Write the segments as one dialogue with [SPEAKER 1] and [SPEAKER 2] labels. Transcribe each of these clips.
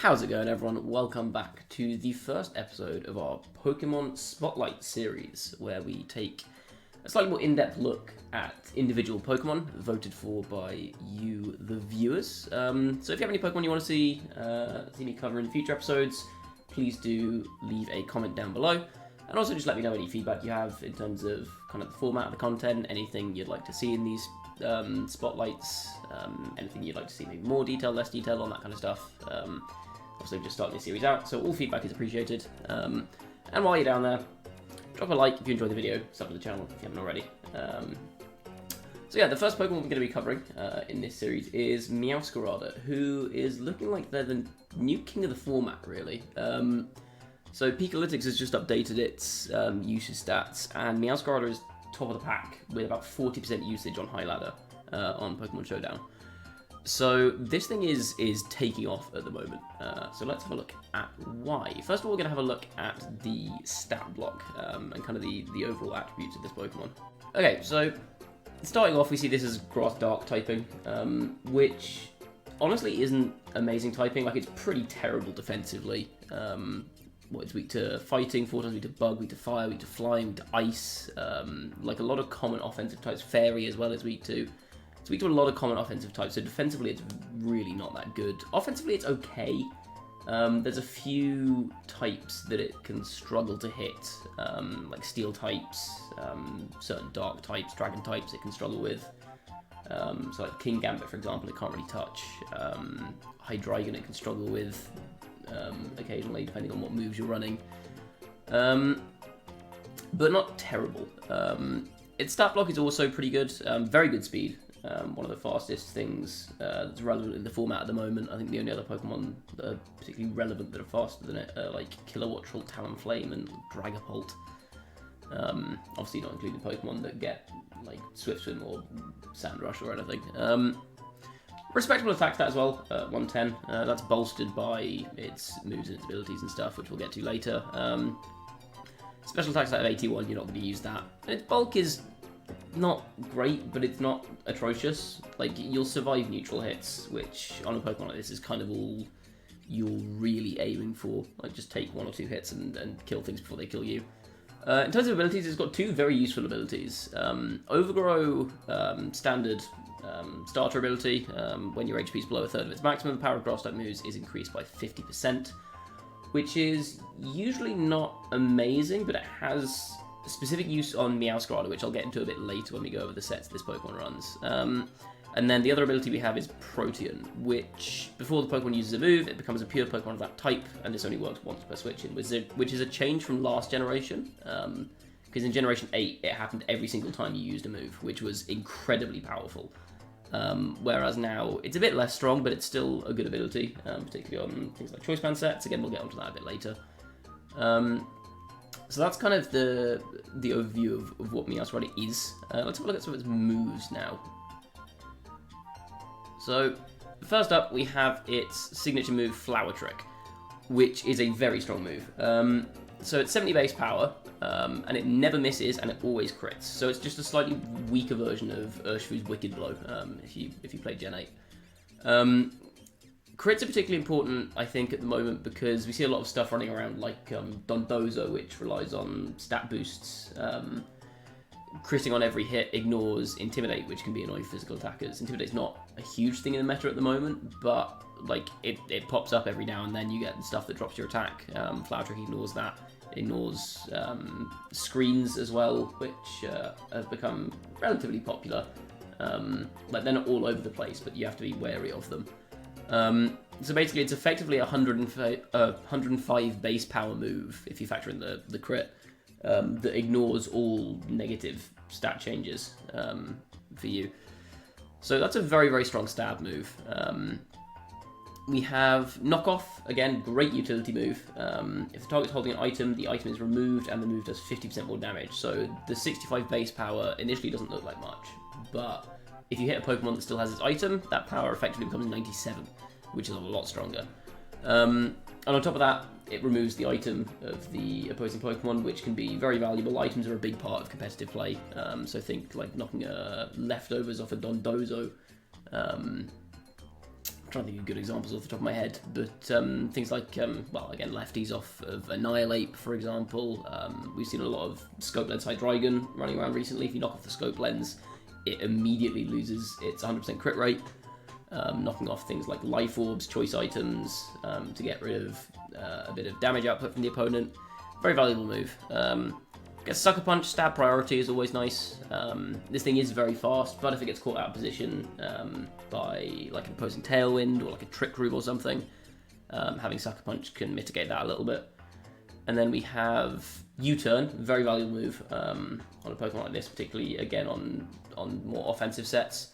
[SPEAKER 1] How's it going, everyone? Welcome back to the first episode of our Pokemon Spotlight series, where we take a slightly more in-depth look at individual Pokemon voted for by you, the viewers. So if you have any Pokemon you want to see me cover in future episodes, please do leave a comment down below. And also just let me know any feedback you have in terms of kind of the format of the content, anything you'd like to see in these spotlights, anything you'd like to see maybe more detail, less detail on, that kind of stuff. Obviously, just starting the series out, so all feedback is appreciated. And while you're down there, drop a like if you enjoyed the video, sub to the channel if you haven't already. So yeah, the first Pokemon we're going to be covering in this series is Meowscarada, who is looking like they're the new king of the format, really. So Pikalytics has just updated its usage stats, and Meowscarada is top of the pack with about 40% usage on High Ladder on Pokemon Showdown. So this thing is taking off at the moment. So let's have a look at why. First of all, we're going to have a look at the stat block and kind of the overall attributes of this Pokemon. Okay, so starting off, we see this as Grass Dark typing, which honestly isn't amazing typing. Like, it's pretty terrible defensively. It's weak to fighting, 4 times weak to bug, weak to fire, weak to flying, weak to ice. Like a lot of common offensive types. Fairy as well is weak to. It's weak to a lot of common offensive types, so defensively it's really not that good. Offensively it's okay. There's a few types that it can struggle to hit, like steel types, certain dark types, dragon types it can struggle with. So like King Gambit, for example, it can't really touch. Hydreigon it can struggle with occasionally, depending on what moves you're running. But not terrible. Its stat block is also pretty good, very good speed. One of the fastest things that's relevant in the format at the moment. I think the only other Pokemon that are particularly relevant that are faster than it are like Kilowattrel, Talonflame, and Dragapult. Obviously not including Pokemon that get like Swift Swim or Sand Rush or anything. Respectable attack stat as well, 110. That's bolstered by its moves and its abilities and stuff, which we'll get to later. Special attack stat of 81, you're not going to use that. And its bulk is not great, but it's not atrocious. Like, you'll survive neutral hits, which on a Pokemon like this is kind of all you're really aiming for. Like, just take 1 or 2 hits and kill things before they kill you. In terms of abilities, it's got 2 very useful abilities. Overgrow, standard starter ability. When your HP is below a third of its maximum, the power of grass type moves is increased by 50%, which is usually not amazing, but it has specific use on Meowscarada, which I'll get into a bit later when we go over the sets this Pokemon runs. And then the other ability we have is Protean, which before the Pokemon uses a move, it becomes a pure Pokemon of that type, and this only works once per switch-in, which is a change from last generation. Because in Generation 8, it happened every single time you used a move, which was incredibly powerful. Whereas now, it's a bit less strong, but it's still a good ability, particularly on things like Choice Band sets. Again, we'll get onto that a bit later. So that's kind of the overview of what Meowscarada is. Let's have a look at some of its moves now. So, first up, we have its signature move, Flower Trick, which is a very strong move. So it's 70 base power, and it never misses, and it always crits. So it's just a slightly weaker version of Urshifu's Wicked Blow, if you play Gen 8. Crits are particularly important, I think, at the moment, because we see a lot of stuff running around like Dondozo, which relies on stat boosts. Critting on every hit ignores Intimidate, which can be annoying physical attackers. Intimidate's not a huge thing in the meta at the moment, but like it pops up every now and then. You get stuff that drops your attack. Flower Trick ignores that. It ignores screens as well, which have become relatively popular. Like, they're not all over the place, but you have to be wary of them. So basically, it's effectively a 105 base power move, if you factor in the crit, that ignores all negative stat changes for you. So that's a very, very strong stab move. We have Knockoff, again, great utility move. If the target's holding an item, the item is removed and the move does 50% more damage. So the 65 base power initially doesn't look like much, but if you hit a Pokemon that still has its item, that power effectively becomes 97, which is a lot stronger. And on top of that, it removes the item of the opposing Pokemon, which can be very valuable. Items are a big part of competitive play, so think like knocking leftovers off a Dondozo trying to think of good examples off the top of my head, but things like, well, again, lefties off of Annihilate, for example. We've seen a lot of Scope Lens Hydreigon running around recently. If you knock off the Scope Lens, it immediately loses its 100% crit rate, knocking off things like Life Orbs, Choice Items, to get rid of a bit of damage output from the opponent. Very valuable move. Gets Sucker Punch, stab priority is always nice. This thing is very fast, but if it gets caught out of position by like an opposing Tailwind or like a Trick Room or something, having Sucker Punch can mitigate that a little bit. And then we have U-Turn, very valuable move on a Pokemon like this, particularly again on more offensive sets.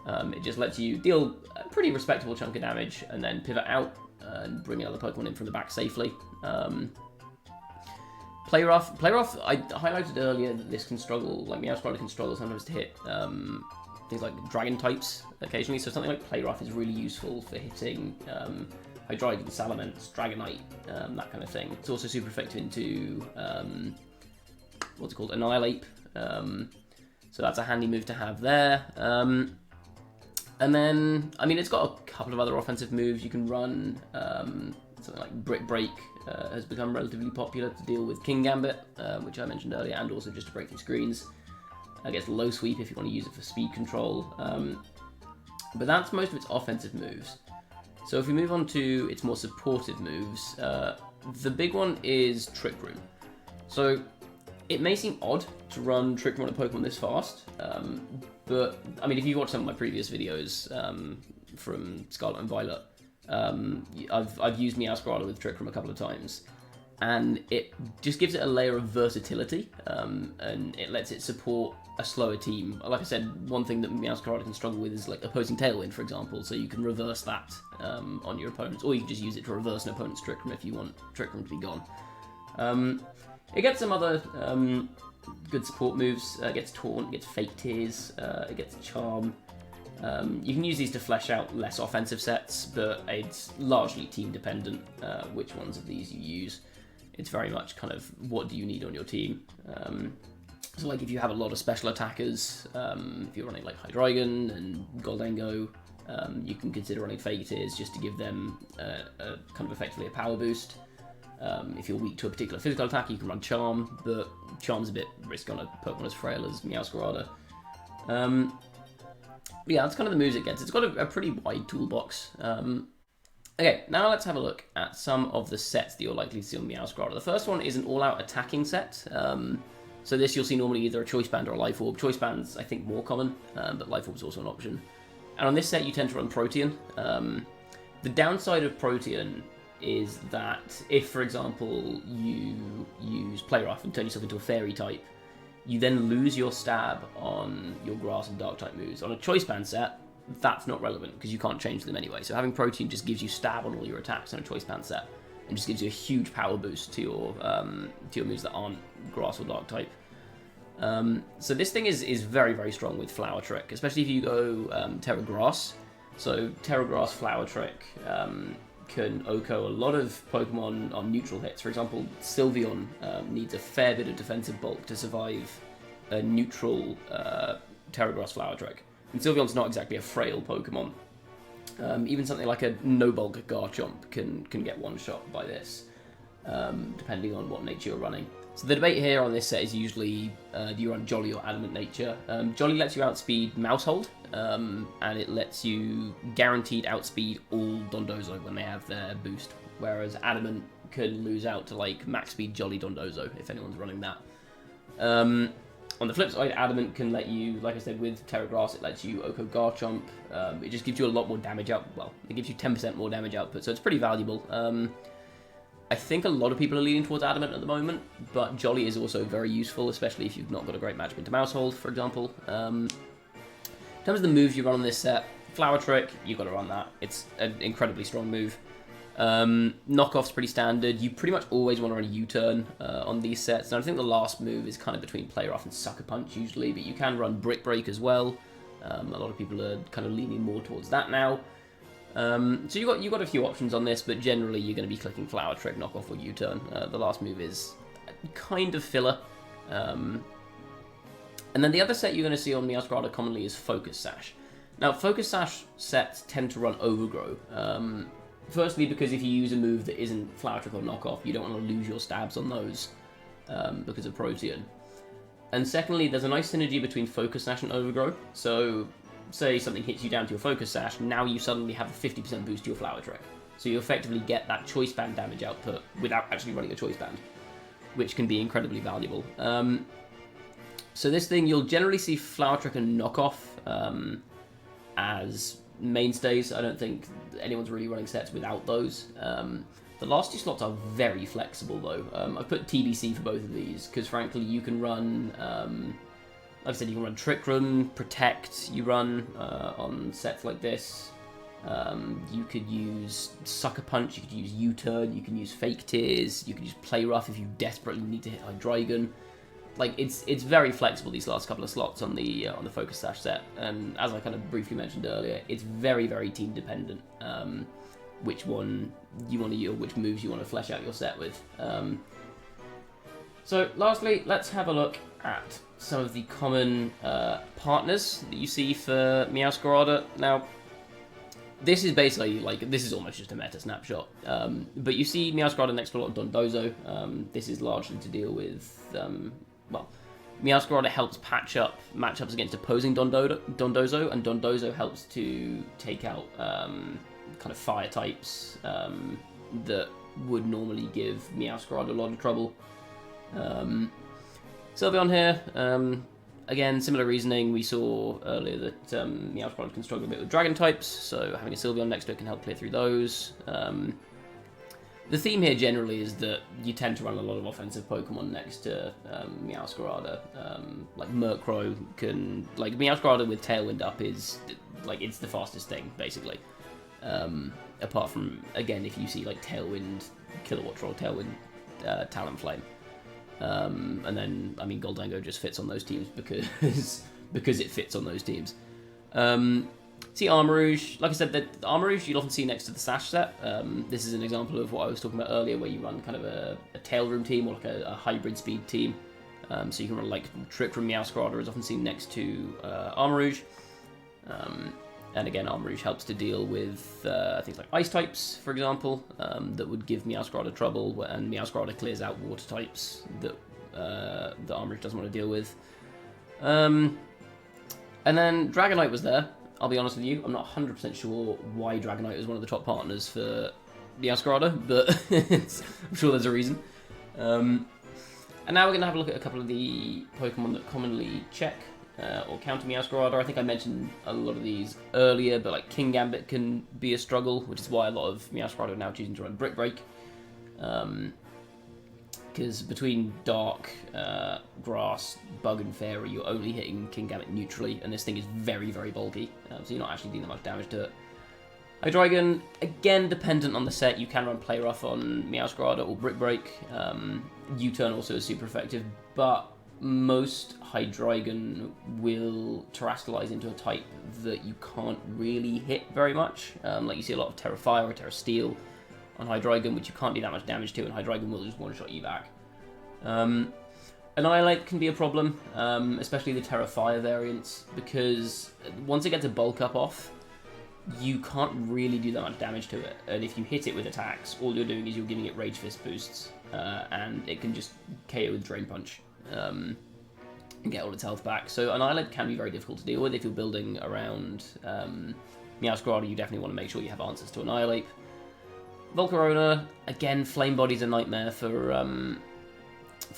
[SPEAKER 1] It just lets you deal a pretty respectable chunk of damage and then pivot out and bring another Pokemon in from the back safely. Play Rough, I highlighted earlier that this can struggle, like Meowscarada can struggle sometimes to hit things like Dragon types occasionally, so something like Play Rough is really useful for hitting Hydreigon, Salamence, Dragonite, that kind of thing. It's also super effective into, what's it called, Annihilate, so that's a handy move to have there. And then, I mean, it's got a couple of other offensive moves. You can run something like Brick Break, has become relatively popular to deal with King Gambit, which I mentioned earlier, and also just to break through screens. I guess Low Sweep if you want to use it for speed control. But that's most of its offensive moves. So if we move on to its more supportive moves, the big one is Trick Room. So it may seem odd to run Trick Room on a Pokemon this fast, but I mean, if you watch some of my previous videos from Scarlet and Violet, I've used Meowscarada with Trick Room a couple of times, and it just gives it a layer of versatility, and it lets it support a slower team. Like I said, one thing that Meowscarada can struggle with is like opposing Tailwind, for example, so you can reverse that on your opponents, or you can just use it to reverse an opponent's Trick Room if you want Trick Room to be gone. It gets some other good support moves. It gets Taunt, it gets Fake Tears, it gets Charm. You can use these to flesh out less offensive sets, but it's largely team dependent which ones of these you use. It's very much kind of what do you need on your team. So like if you have a lot of special attackers, if you're running like Hydreigon and Goldengo, you can consider running Fake Tears just to give them a kind of effectively a power boost. If you're weak to a particular physical attack, you can run Charm, but Charm's a bit risky on a Pokemon as frail as Meowscarada. Yeah, that's kind of the moves it gets. It's got a pretty wide toolbox. Okay, now let's have a look at some of the sets that you're likely to see on Meowscarada. The first one is an all-out attacking set. So this you'll see normally either a Choice Band or a Life Orb. Choice Band's, I think, more common, but Life Orb's also an option. And on this set, you tend to run Protean. The downside of Protean is that if, for example, you use Play Rough and turn yourself into a Fairy type, you then lose your stab on your Grass and Dark type moves. On a Choice Band set, that's not relevant because you can't change them anyway. So having Protean just gives you stab on all your attacks on a Choice Band set, and just gives you a huge power boost to your moves that aren't Grass or Dark type. So this thing is very, very strong with Flower Trick, especially if you go Terra Grass. So Terra Grass Flower Trick can OHKO a lot of Pokemon on neutral hits. For example, Sylveon needs a fair bit of defensive bulk to survive a neutral Terra Grass Flower Trick. And Sylveon's not exactly a frail Pokemon. Even something like a no-bulk Garchomp can get one-shot by this, depending on what nature you're running. So the debate here on this set is usually, do you run Jolly or Adamant Nature? Jolly lets you outspeed Mousehold, and it lets you guaranteed outspeed all Dondozo when they have their boost, whereas Adamant can lose out to like max speed Jolly Dondozo if anyone's running that. On the flip side, Adamant can let you, like I said, with Terra Grass, it lets you OHKO Garchomp. It just gives you a lot more damage out. Well, it gives you 10% more damage output, so it's pretty valuable. I think a lot of people are leaning towards Adamant at the moment, but Jolly is also very useful, especially if you've not got a great matchup into Mousehold, for example. In terms of the moves you run on this set, Flower Trick, you've got to run that. It's an incredibly strong move. Knockoff's pretty standard. You pretty much always want to run a U-turn on these sets. And I think the last move is kind of between Play Rough and Sucker Punch usually, but you can run Brick Break as well. A lot of people are kind of leaning more towards that now. So you've got a few options on this, but generally you're going to be clicking Flower Trick, Knockoff, or U-turn. The last move is kind of filler. And then the other set you're going to see on Meowscarada commonly is Focus Sash. Now, Focus Sash sets tend to run Overgrow. Firstly, because if you use a move that isn't Flower Trick or Knockoff, you don't want to lose your stabs on those because of Protean. And secondly, there's a nice synergy between Focus Sash and Overgrow. So, say something hits you down to your Focus Sash, now you suddenly have a 50% boost to your Flower Trick. So you effectively get that Choice Band damage output without actually running a Choice Band, which can be incredibly valuable. So this thing, you'll generally see Flower Trick and Knockoff as mainstays. I don't think anyone's really running sets without those. The last two slots are very flexible, though. I've put TBC for both of these, because frankly, you can run, like I said, you can run Trick Room, Protect, you run on sets like this. You could use Sucker Punch, you could use U-Turn, you can use Fake Tears, you can use Play Rough if you desperately need to hit Hydreigon. Like, it's very flexible, these last couple of slots on the Focus Sash set, and as I kind of briefly mentioned earlier, it's very, very team dependent. Which one you want to use, or which moves you want to flesh out your set with. So, lastly, let's have a look at some of the common partners that you see for Meowscarada. Now, this is basically, like, this is almost just a meta snapshot. But you see Meowscarada next to a lot of Dondozo. This is largely to deal with, well, Meowscarada helps patch up matchups against opposing Dondozo, and Dondozo helps to take out kind of fire types that would normally give Meowscarada a lot of trouble. Sylveon here, again, similar reasoning. We saw earlier that Meowscarada can struggle a bit with dragon types, so having a Sylveon next to it can help clear through those. The theme here generally is that you tend to run a lot of offensive Pokemon next to Meowscarada. Like Murkrow can, like Meowscarada with Tailwind up is, like, it's the fastest thing, basically. Apart from, again, if you see like Tailwind, Kilowatt Troll, Tailwind, Talonflame. And then, I mean, Goldango just fits on those teams because it fits on those teams. See Armarouge, like I said, the Armarouge you'll often see next to the Sash set. This is an example of what I was talking about earlier, where you run kind of a Tail Room team or like a hybrid speed team. So you can run like Trick Room. Meowscarada is often seen next to Armarouge. And again, Armarouge helps to deal with things like Ice types, for example, that would give Meowscarada trouble, and Meowscarada clears out Water types that Armarouge doesn't want to deal with. And then Dragonite was there. I'll be honest with you, I'm not 100% sure why Dragonite was one of the top partners for Meowscarada, but I'm sure there's a reason. And now we're going to have a look at a couple of the Pokemon that commonly check or counter Meowscarada. I think I mentioned a lot of these earlier, but like King Gambit can be a struggle, which is why a lot of Meowscarada are now choosing to run Brick Break. Because between Dark, Grass, Bug, and Fairy, you're only hitting King Gambit neutrally, and this thing is very, very bulky, so you're not actually doing that much damage to it. Hydreigon, again, dependent on the set, you can run Play Rough on Meowscarada or Brick Break. U-Turn also is super effective, but most Hydreigon will Terrastallize into a type that you can't really hit very much. Like you see a lot of Terra Fire or Terra Steel on Hydreigon, which you can't do that much damage to, and Hydreigon will just one-shot you back. Annihilate can be a problem, especially the Terra Fire variants, because once it gets a bulk up off, you can't really do that much damage to it, and if you hit it with attacks, all you're doing is you're giving it Rage Fist boosts, and it can just KO with Drain Punch. And get all its health back. So Annihilate can be very difficult to deal with if you're building around Meowscarada. You definitely want to make sure you have answers to Annihilate. Volcarona, again, Flame Body's a nightmare for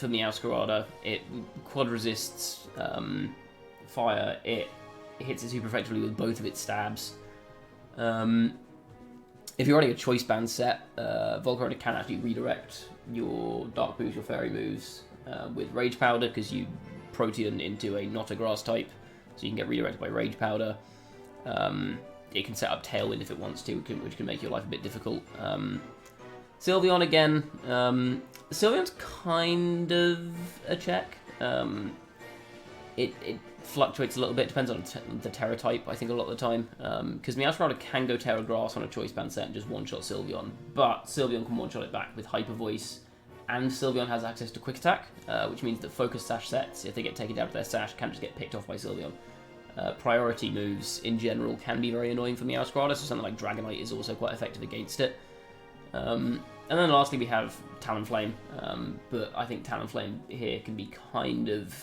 [SPEAKER 1] Meowscarada. It quad resists fire. It hits it super effectively with both of its stabs. If you're running a Choice Band set, Volcarona can actually redirect your Dark moves, your Fairy moves, with Rage Powder, because you Protean into a not a Grass type, so you can get redirected by Rage Powder. It can set up Tailwind if it wants to, which can make your life a bit difficult. Sylveon again. Sylveon's kind of a check. It fluctuates a little bit, depends on the Terra type, I think, a lot of the time. Because Meowscarada can go Terra Grass on a Choice Band set and just one-shot Sylveon, but Sylveon can one-shot it back with Hyper Voice, and Sylveon has access to Quick Attack, which means that Focus Sash sets, if they get taken down to their Sash, can just get picked off by Sylveon. priority moves in general can be very annoying for Meowscarada, so something like Dragonite is also quite effective against it. And then lastly we have Talonflame, but I think Talonflame here can be kind of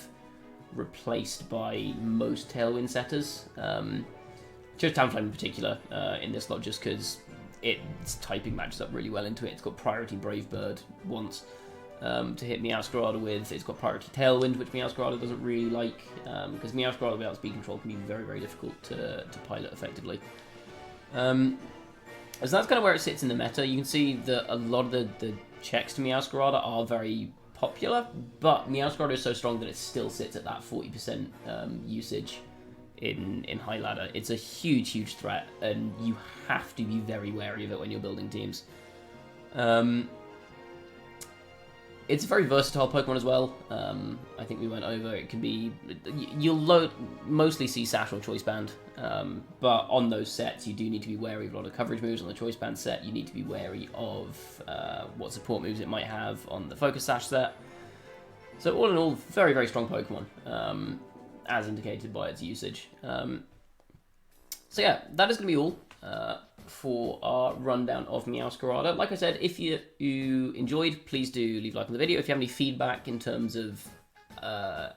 [SPEAKER 1] replaced by most Tailwind setters. Chose Talonflame in particular in this lot just because its typing matches up really well into it. It's got priority Brave Bird once to hit Meowscarada with. It's got priority Tailwind, which Meowscarada doesn't really like, because Meowscarada without speed control can be very, very difficult to pilot effectively. So that's kind of where it sits in the meta. You can see that a lot of the checks to Meowscarada are very popular, but Meowscarada is so strong that it still sits at that 40% usage in high ladder. It's a huge, huge threat, and you have to be very wary of it when you're building teams. It's a very versatile Pokemon as well. I think we went over. It can be... You'll mostly see Sash or Choice Band, but on those sets you do need to be wary of a lot of coverage moves. On the Choice Band set you need to be wary of what support moves it might have on the Focus Sash set. So all in all, very, very strong Pokemon, as indicated by its usage. So yeah, that is going to be all for our rundown of Meowscarada. Like I said, if you enjoyed, please do leave a like on the video. If you have any feedback in terms of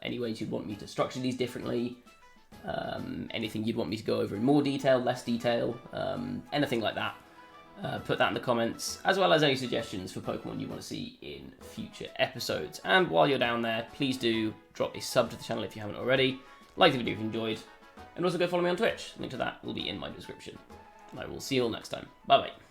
[SPEAKER 1] any ways you'd want me to structure these differently, anything you'd want me to go over in more detail, less detail, anything like that, put that in the comments, as well as any suggestions for Pokemon you want to see in future episodes. And while you're down there, please do drop a sub to the channel if you haven't already, like the video if you enjoyed, and also go follow me on Twitch. Link to that will be in my description. I will see you all next time. Bye bye.